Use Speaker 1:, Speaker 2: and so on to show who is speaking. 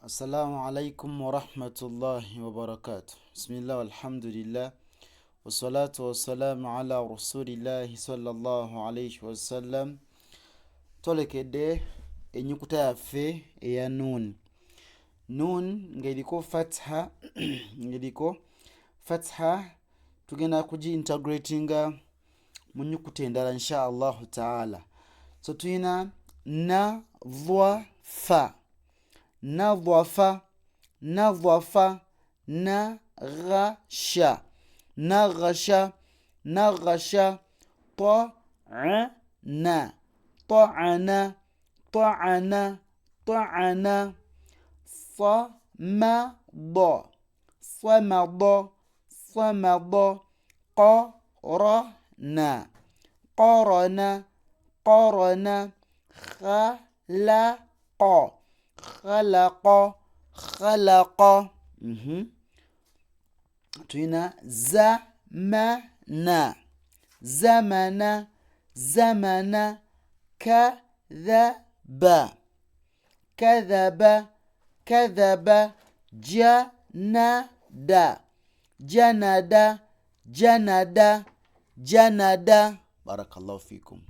Speaker 1: السلام عليكم ورحمة الله وبركاته. بسم الله والحمد لله والصلاة والسلام على رسول الله صلى الله عليه وسلم. Tolekedde ennyukuta yaffe eya nun ng'eriko fatha tugenda kugi-integratinga mu nnyukuta endala insha Allahu ta'ala. So tuyina nadhafa, naghasha, ta'ana, samada, qarana, khalaqa. Tuyina zamana, kadhaba, janada. Barakallahu fikum.